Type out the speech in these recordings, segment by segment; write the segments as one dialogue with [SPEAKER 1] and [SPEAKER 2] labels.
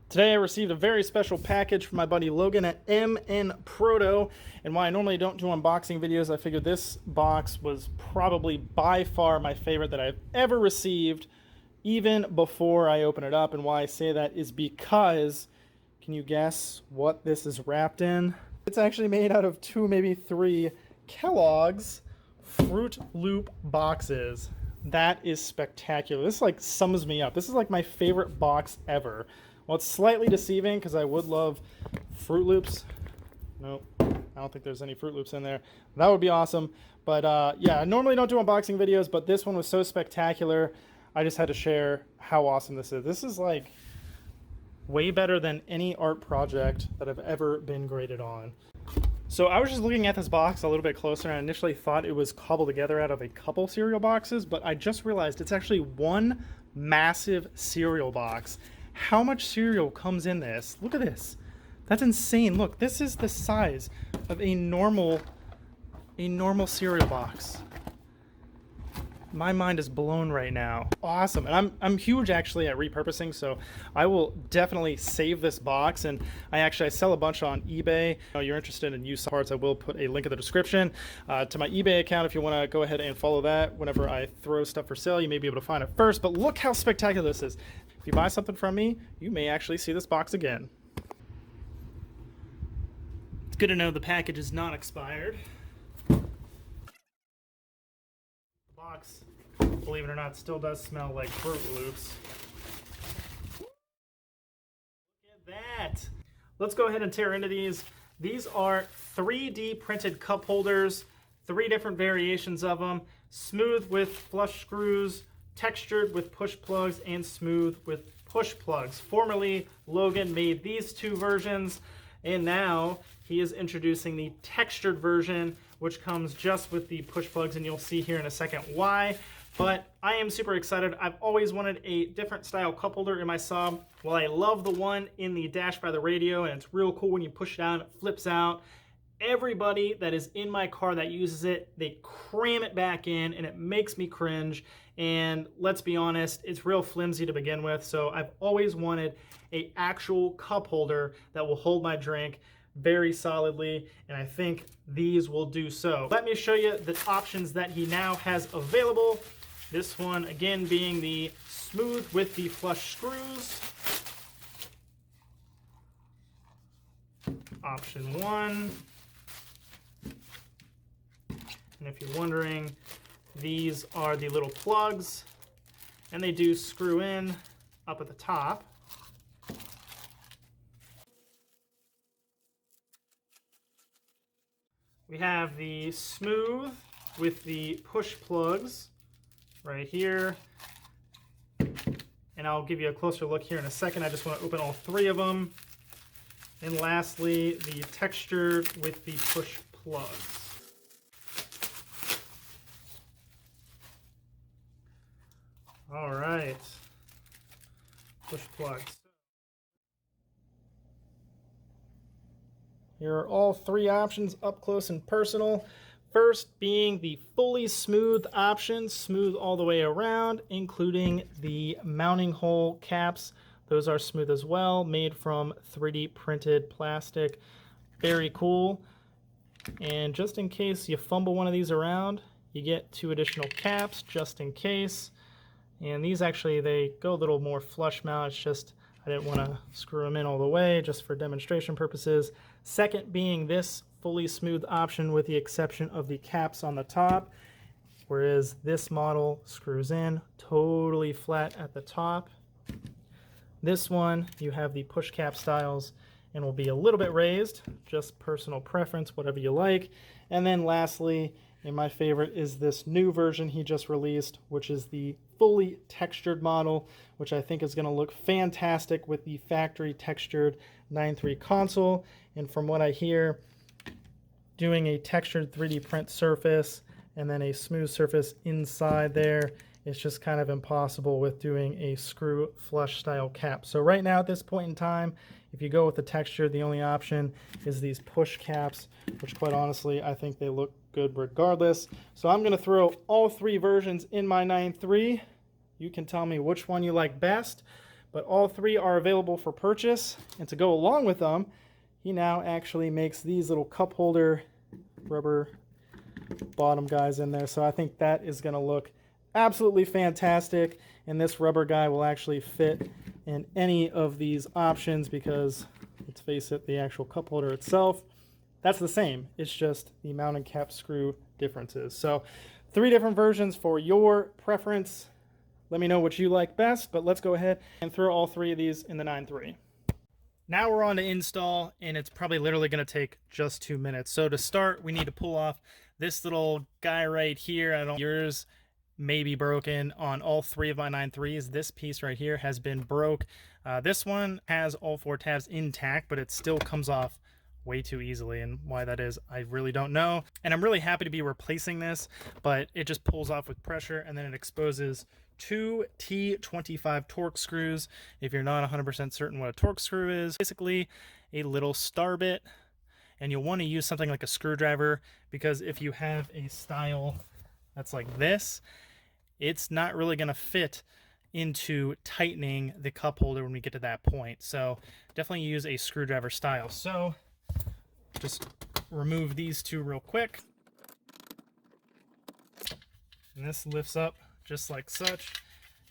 [SPEAKER 1] Today I received a very special package from my buddy Logan at MN Proto, and while I normally don't do unboxing videos, I figured this box was probably by far my favorite that I've ever received, even before I open it up. And why I say that is because, can you guess what this is wrapped in? It's actually made out of 2, maybe 3 Kellogg's Fruit Loop boxes. That is spectacular. This like sums me up. This is like my favorite box ever. Well, it's slightly deceiving because I would love Fruit Loops. Nope, I don't think there's any Fruit Loops in there. That would be awesome. But yeah, I normally don't do unboxing videos, but this one was so spectacular, I just had to share how awesome this is. This is like way better than any art project that I've ever been graded on. So I was just looking at this box a little bit closer, and I initially thought it was cobbled together out of a couple cereal boxes, but I just realized it's actually one massive cereal box. How much cereal comes in this? Look at this. That's insane. Look, this is the size of a normal cereal box. My mind is blown right now. Awesome. And I'm huge actually at repurposing, so I will definitely save this box. And I sell a bunch on eBay. If you're interested in used parts, I will put a link in the description to my eBay account if you want to go ahead and follow that. Whenever I throw stuff for sale, you may be able to find it first. But look how spectacular this is. If you buy something from me, you may actually see this box again. It's good to know the package is not expired. Box, believe it or not, still does smell like Fruit Loops. Look at that. Let's go ahead and tear into these. These are 3D printed cup holders, 3 different variations of them, smooth with flush screws, textured with push plugs, and smooth with push plugs. Formerly, Logan made these 2 versions, and now he is introducing the textured version, which comes just with the push plugs, and you'll see here in a second why. But I am super excited. I've always wanted a different style cup holder in my Saab. Well, I love the one in the dash by the radio, and it's real cool when you push it down, it flips out. Everybody that is in my car that uses it, they cram it back in, and it makes me cringe. And let's be honest, it's real flimsy to begin with. So I've always wanted an actual cup holder that will hold my drink very solidly, and I think these will do so. Let me show you the options that he now has available. This one, again, being the smooth with the flush screws. Option 1. And if you're wondering, these are the little plugs, and they do screw in up at the top. We have the smooth with the push plugs right here. And I'll give you a closer look here in a second. I just want to open all 3 of them. And lastly, the textured with the push plugs. All right, push plugs. Here are all 3 options up close and personal. First being the fully smooth option, smooth all the way around, including the mounting hole caps. Those are smooth as well, made from 3D printed plastic. Very cool. And just in case you fumble one of these around, you get 2 additional caps just in case. And these actually, they go a little more flush mount. It's just, I didn't want to screw them in all the way just for demonstration purposes. Second being this fully smooth option with the exception of the caps on the top, whereas this model screws in totally flat at the top. This one, you have the push cap styles and will be a little bit raised, just personal preference, whatever you like. And then lastly, and my favorite is this new version he just released, which is the fully textured model, which I think is going to look fantastic with the factory textured 9.3 console. And from what I hear, doing a textured 3D print surface and then a smooth surface inside there, it's just kind of impossible with doing a screw flush style cap. So right now at this point in time, if you go with the texture, the only option is these push caps, which quite honestly, I think they look good regardless. So I'm gonna throw all 3 versions in my 9.3. You can tell me which one you like best, but all three are available for purchase. And to go along with them, he now actually makes these little cup holder rubber bottom guys in there. So I think that is going to look absolutely fantastic. And this rubber guy will actually fit in any of these options because, let's face it, the actual cup holder itself, that's the same. It's just the mounting cap screw differences. So 3 different versions for your preference. Let me know what you like best, but let's go ahead and throw all 3 of these in the 9.3. Now we're on to install, and it's probably literally going to take just 2 minutes. So to start, we need to pull off this little guy right here. I don't, yours may be broken on all 3 of my 9.3s. This piece right here has been broke. This one has all 4 tabs intact, but it still comes off way too easily, and why that is I really don't know. And I'm really happy to be replacing this, but it just pulls off with pressure, and then it exposes 2 T25 torque screws. If you're not 100% certain what a torque screw is, basically a little star bit, and you'll want to use something like a screwdriver, because if you have a style that's like this, it's not really going to fit into tightening the cup holder when we get to that point. So definitely use a screwdriver style. So just remove these 2 real quick, and this lifts up just like such.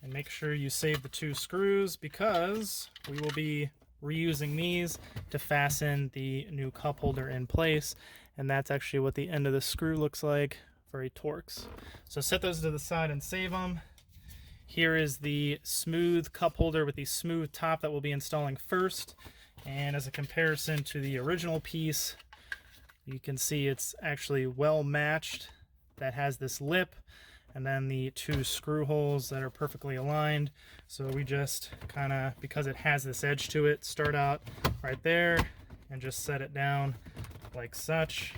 [SPEAKER 1] And make sure you save the 2 screws, because we will be reusing these to fasten the new cup holder in place. And that's actually what the end of the screw looks like for a Torx. So set those to the side and save them. Here is the smooth cup holder with the smooth top that we'll be installing first. And as a comparison to the original piece, you can see it's actually well matched. That has this lip, and then the 2 screw holes that are perfectly aligned. So we just kind of, because it has this edge to it, start out right there and just set it down like such.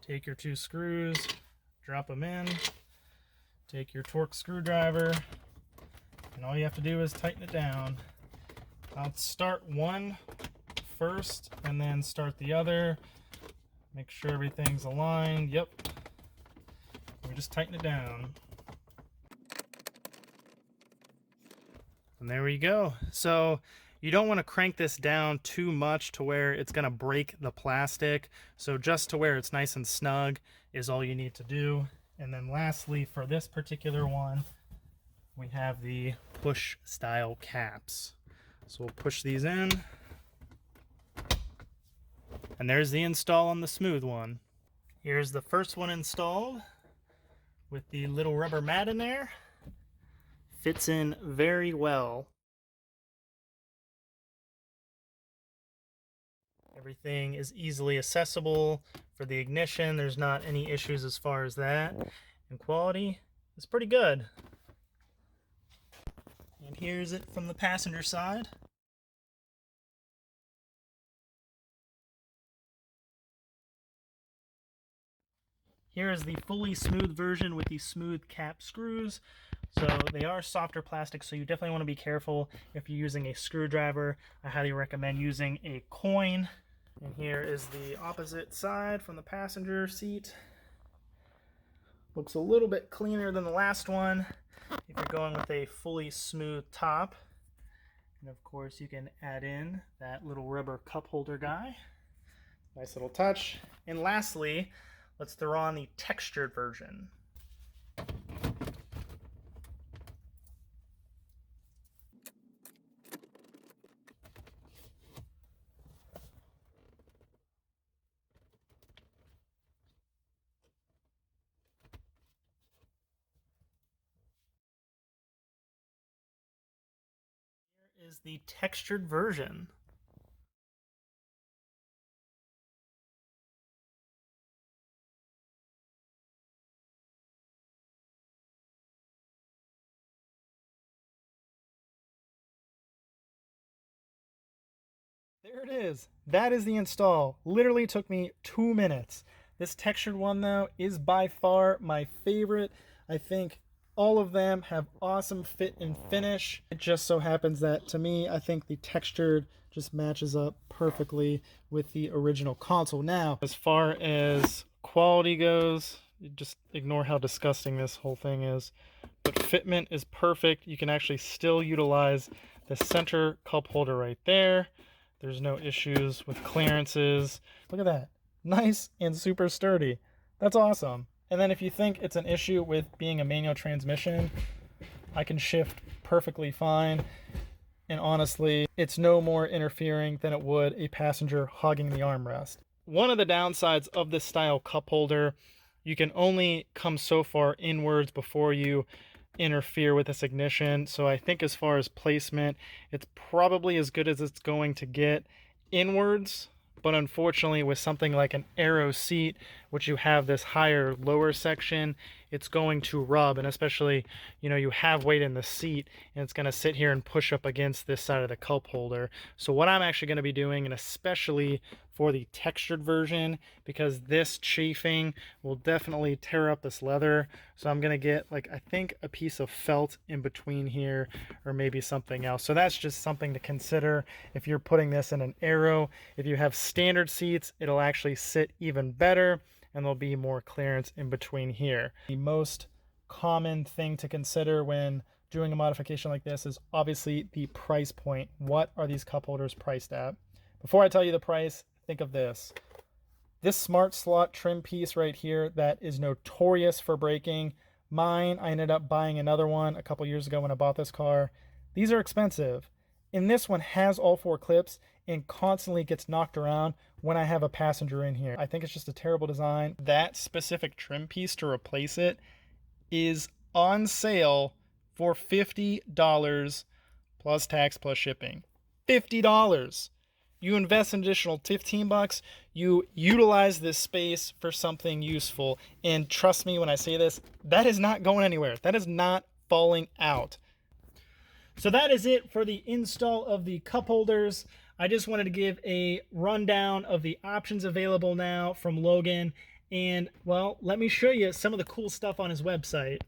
[SPEAKER 1] Take your 2 screws, drop them in, take your Torx screwdriver, and all you have to do is tighten it down. I'll start one first and then start the other. Make sure everything's aligned. Yep. We just tighten it down. And there we go. So you don't want to crank this down too much to where it's going to break the plastic. So just to where it's nice and snug is all you need to do. And then lastly, for this particular one, we have the push style caps. So we'll push these in. And there's the install on the smooth one. Here's the first one installed with the little rubber mat in there. Fits in very well. Everything is easily accessible for the ignition. There's not any issues as far as that. And quality is pretty good. And here's it from the passenger side. Here is the fully smooth version with the smooth cap screws. So they are softer plastic, so you definitely want to be careful if you're using a screwdriver. I highly recommend using a coin. And here is the opposite side from the passenger seat. Looks a little bit cleaner than the last one if you're going with a fully smooth top. And of course you can add in that little rubber cup holder guy. Nice little touch. And lastly, let's throw on the textured version. Here is the textured version. There it is. That is the install. Literally took me 2 minutes. This textured one, though, is by far my favorite. I think all of them have awesome fit and finish. It just so happens that, to me, I think the textured just matches up perfectly with the original console. Now, as far as quality goes, just ignore how disgusting this whole thing is. but fitment is perfect. You can actually still utilize the center cup holder right there. There's no issues with clearances. Look at that. Nice and super sturdy. That's awesome. And then if you think it's an issue with being a manual transmission, I can shift perfectly fine. And honestly, it's no more interfering than it would a passenger hogging the armrest. One of the downsides of this style cup holder, you can only come so far inwards before you interfere with this ignition. So I think as far as placement, it's probably as good as it's going to get inwards. But unfortunately, with something like an aero seat, which you have this higher lower section, it's going to rub. And especially, you know, you have weight in the seat and it's going to sit here and push up against this side of the cup holder. So what I'm actually going to be doing, and especially for the textured version, because this chafing will definitely tear up this leather, so I'm going to get, like, I think a piece of felt in between here, or maybe something else. So that's just something to consider if you're putting this in an aero. If you have standard seats, it'll actually sit even better, and there'll be more clearance in between here. The most common thing to consider when doing a modification like this is obviously the price point. What are these cup holders priced at? Before I tell you the price, think of this. This smart slot trim piece right here that is notorious for breaking. Mine, I ended up buying another one a couple years ago when I bought this car. These are expensive. And this one has all 4 clips and constantly gets knocked around when I have a passenger in here. I think it's just a terrible design. That specific trim piece to replace it is on sale for $50 plus tax plus shipping. $50. You invest an additional $15, you utilize this space for something useful. And trust me when I say this, that is not going anywhere. That is not falling out. So that is it for the install of the cup holders. I just wanted to give a rundown of the options available now from Logan. And, well, let me show you some of the cool stuff on his website.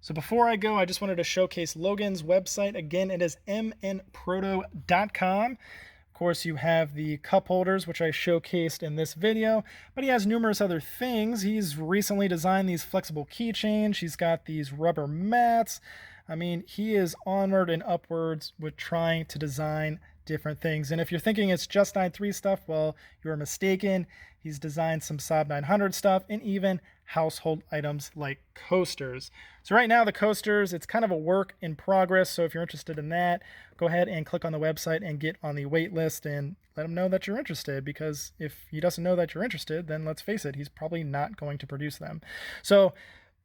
[SPEAKER 1] So before I go, I just wanted to showcase Logan's website. Again, it is mnproto.com. Of course, you have the cup holders, which I showcased in this video, but he has numerous other things. He's recently designed these flexible keychains. He's got these rubber mats. I mean, he is onward and upwards with trying to design different things. And if you're thinking it's just 9.3 stuff, well, you're mistaken. He's designed some Saab 900 stuff and even household items like coasters. So right now the coasters, it's kind of a work in progress. So if you're interested in that, go ahead and click on the website and get on the wait list and let him know that you're interested, because if he doesn't know that you're interested, then let's face it, he's probably not going to produce them. So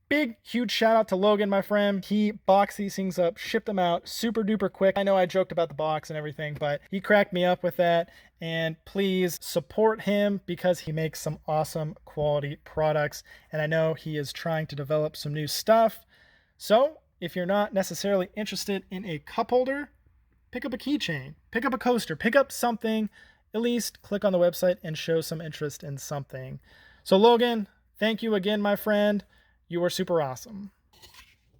[SPEAKER 1] big, huge shout out to Logan, my friend. He boxed these things up, shipped them out super duper quick. I know I joked about the box and everything, but he cracked me up with that. And please support him because he makes some awesome quality products. And I know he is trying to develop some new stuff. So if you're not necessarily interested in a cup holder, pick up a keychain, pick up a coaster, pick up something. At least click on the website and show some interest in something. So Logan, thank you again, my friend. You are super awesome.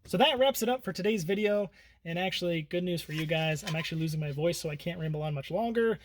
[SPEAKER 1] So that wraps it up for today's video. And actually, good news for you guys. I'm actually losing my voice, so I can't ramble on much longer.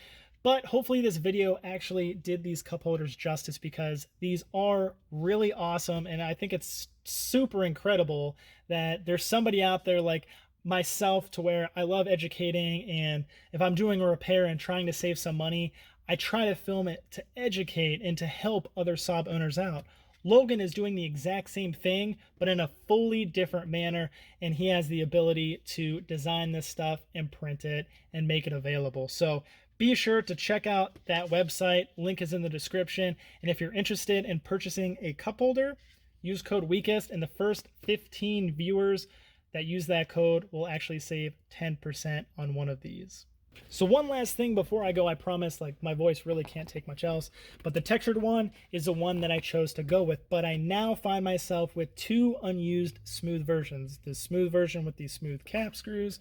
[SPEAKER 1] But hopefully this video actually did these cup holders justice, because these are really awesome. And I think it's super incredible that there's somebody out there like myself, to where I love educating. And if I'm doing a repair and trying to save some money, I try to film it to educate and to help other Saab owners out. Logan is doing the exact same thing, but in a fully different manner, and he has the ability to design this stuff and print it and make it available. So be sure to check out that website. Link is in the description. And if you're interested in purchasing a cup holder, use code Weakest, and the first 15 viewers that use that code will actually save 10% on one of these. So one last thing before I go, I promise, like, my voice really can't take much else, but the textured one is the one that I chose to go with. But I now find myself with 2 unused smooth versions. The smooth version with the smooth cap screws,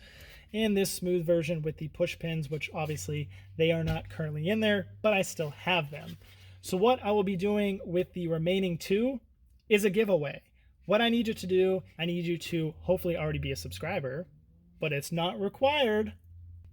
[SPEAKER 1] and this smooth version with the push pins, which obviously they are not currently in there, but I still have them. So what I will be doing with the remaining 2 is a giveaway. What I need you to do, I need you to hopefully already be a subscriber, but it's not required.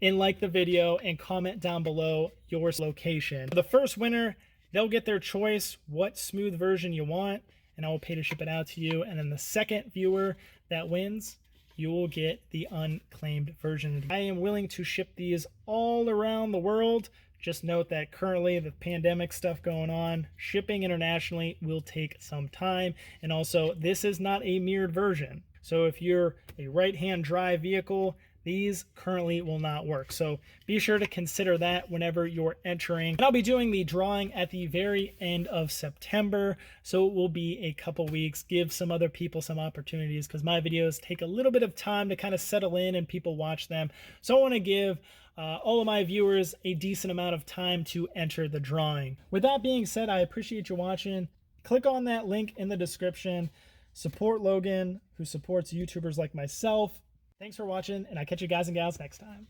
[SPEAKER 1] And like the video and comment down below your location. The first winner, they'll get their choice, what smooth version you want. and I will pay to ship it out to you. And then the second viewer that wins, you will get the unclaimed version. I am willing to ship these all around the world. Just note that currently the pandemic stuff going on, shipping internationally will take some time. And also, this is not a mirrored version. So if you're a right-hand drive vehicle, these currently will not work. So be sure to consider that whenever you're entering. And I'll be doing the drawing at the very end of September. So it will be a couple weeks, give some other people some opportunities, because my videos take a little bit of time to kind of settle in and people watch them. So I want to give all of my viewers a decent amount of time to enter the drawing. With that being said, I appreciate you watching. Click on that link in the description. Support Logan, who supports YouTubers like myself. Thanks for watching, and I'll catch you guys and gals next time.